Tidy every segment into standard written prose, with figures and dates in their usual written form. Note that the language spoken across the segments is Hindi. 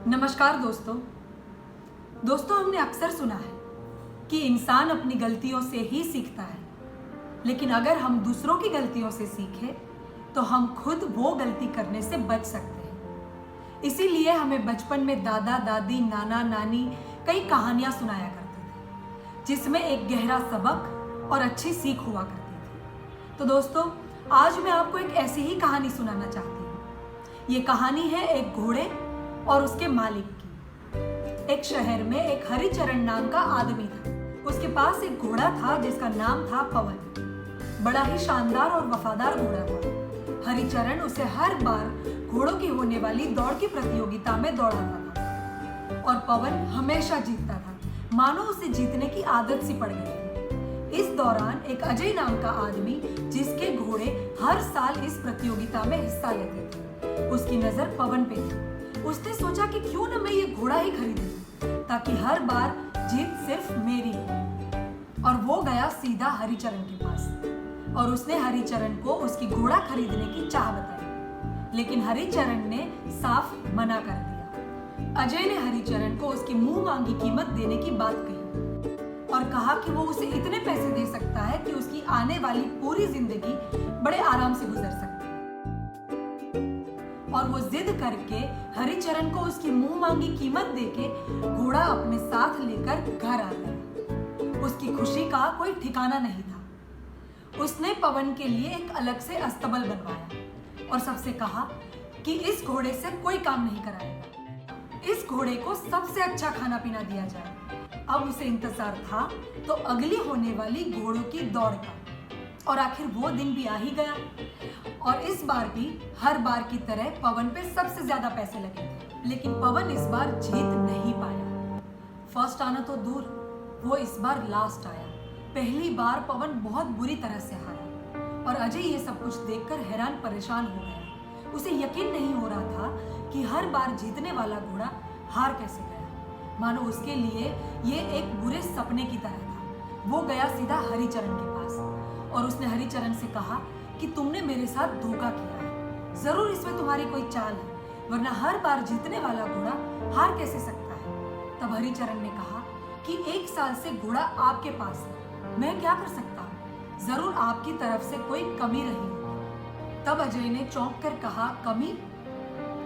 नमस्कार दोस्तों हमने अक्सर सुना है कि इंसान अपनी गलतियों से ही सीखता है, लेकिन अगर हम दूसरों की गलतियों से सीखें तो हम खुद वो गलती करने से बच सकते हैं। इसीलिए हमें बचपन में दादा दादी नाना नानी कई कहानियां सुनाया करते थे, जिसमें एक गहरा सबक और अच्छी सीख हुआ करती थी। तो दोस्तों, आज मैं आपको एक ऐसी ही कहानी सुनाना चाहती हूँ। ये कहानी है एक घोड़े और उसके मालिक की। एक शहर में एक हरिचरण नाम का आदमी था। उसके पास एक घोड़ा था जिसका नाम था पवन। बड़ा ही शानदार और वफादार घोड़ा था। हरिचरण उसे हर बार घोड़ों की होने वाली दौड़ की प्रतियोगिता में दौड़ाता था और पवन हमेशा जीतता था, मानो उसे जीतने की आदत सी पड़ गई थी। इस दौरान एक अजय नाम का आदमी, जिसके घोड़े हर साल इस प्रतियोगिता में हिस्सा लेते थे, उसकी नजर पवन पे थी। उसने सोचा कि क्यों न मैं ये घोड़ा ही खरीदूं, ताकि हर बार जीत सिर्फ मेरी हो। और वो गया सीधा हरिचरण के पास और उसने हरिचरण को उसकी घोड़ा खरीदने की चाह बताई, लेकिन हरिचरण ने साफ मना कर दिया। अजय ने हरिचरण को उसकी मुंह मांगी कीमत देने की बात कही और कहा कि वो उसे इतने पैसे दे सकता है कि उसकी आने वाली पूरी जिंदगी बड़े आराम से गुजर सकती है। और वो जिद करके हरिचरण को उसकी मुंह मांगी कीमत देके घोड़ा अपने साथ लेकर घर आ गया। उसकी खुशी का कोई ठिकाना नहीं था। उसने पवन के लिए एक अलग से अस्तबल बनवाया और सबसे कहा कि इस घोड़े से कोई काम नहीं कराएगा। इस घोड़े को सबसे अच्छा खाना पीना दिया जाए। अब उसे इंतजार था तो अगली होने वाली घोड़ों की दौड़ का, और आखिर वो दिन भी आ ही गया। और इस बार भी हर बार की तरह पवन पे सबसे ज्यादा पैसे लगे थे, लेकिन पवन इस बार जीत नहीं पाया। फर्स्ट आना तो दूर, वो इस बार लास्ट आया। पहली बार पवन बहुत बुरी तरह से हारा और अजय ये सब कुछ देखकर हैरान परेशान हो गया। उसे यकीन नहीं हो रहा था कि हर बार जीतने वाला घोड़ा हार कैसे गया, मानो उसके लिए ये एक बुरे सपने की तरह था। वो गया सीधा हरिचरण के पास और उसने हरिचरण से कहा कि तुमने मेरे साथ धोखा किया है। जरूर इसमें तुम्हारी कोई चाल है, वरना हर बार जीतने वाला घोड़ा हार कैसे सकता है। तब हरिचरण ने कहा कि 1 साल से घोड़ा आपके पास है, मैं क्या कर सकता हूँ, जरूर आपकी तरफ से कोई कमी रही होगी। तब अजय ने चौंक कर कहा, कमी?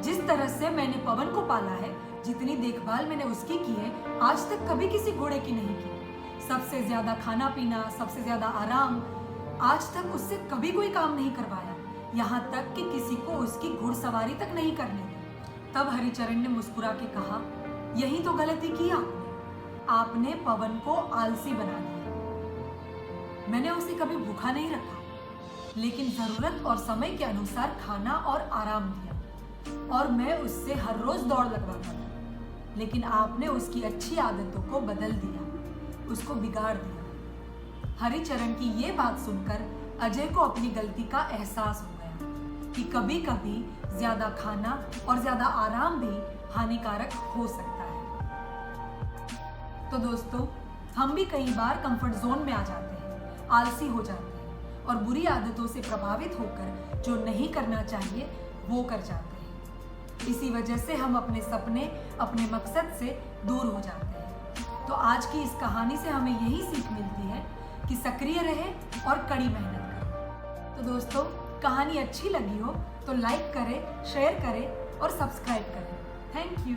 जिस तरह से मैंने पवन को पाला है, जितनी देखभाल मैंने उसकी की है, आज तक कभी किसी घोड़े की नहीं की। सबसे ज्यादा खाना पीना, सबसे ज्यादा आराम, आज तक उससे कभी कोई काम नहीं करवाया, यहाँ तक कि किसी को उसकी घुड़सवारी तक नहीं करने दी। तब हरिचरण ने मुस्कुरा के कहा, यही तो गलती की आपने पवन को आलसी बना दिया। मैंने उसे कभी भूखा नहीं रखा, लेकिन जरूरत और समय के अनुसार खाना और आराम दिया, और मैं उससे हर रोज दौड़ लगवाता था। लेकिन आपने उसकी अच्छी आदतों को बदल दिया, उसको बिगाड़ दिया। हरिचरण की ये बात सुनकर अजय को अपनी गलती का एहसास हो गया कि कभी कभी ज्यादा खाना और ज्यादा आराम भी हानिकारक हो सकता है। तो दोस्तों, हम भी कई बार कंफर्ट जोन में आ जाते हैं, आलसी हो जाते हैं और बुरी आदतों से प्रभावित होकर जो नहीं करना चाहिए वो कर जाते हैं। इसी वजह से हम अपने सपने, अपने मकसद से दूर हो जाते हैं। तो आज की इस कहानी से हमें यही सीख मिलती है कि सक्रिय रहे और कड़ी मेहनत करें। तो दोस्तों, कहानी अच्छी लगी हो तो लाइक करें, शेयर करें और सब्सक्राइब करें। Thank you.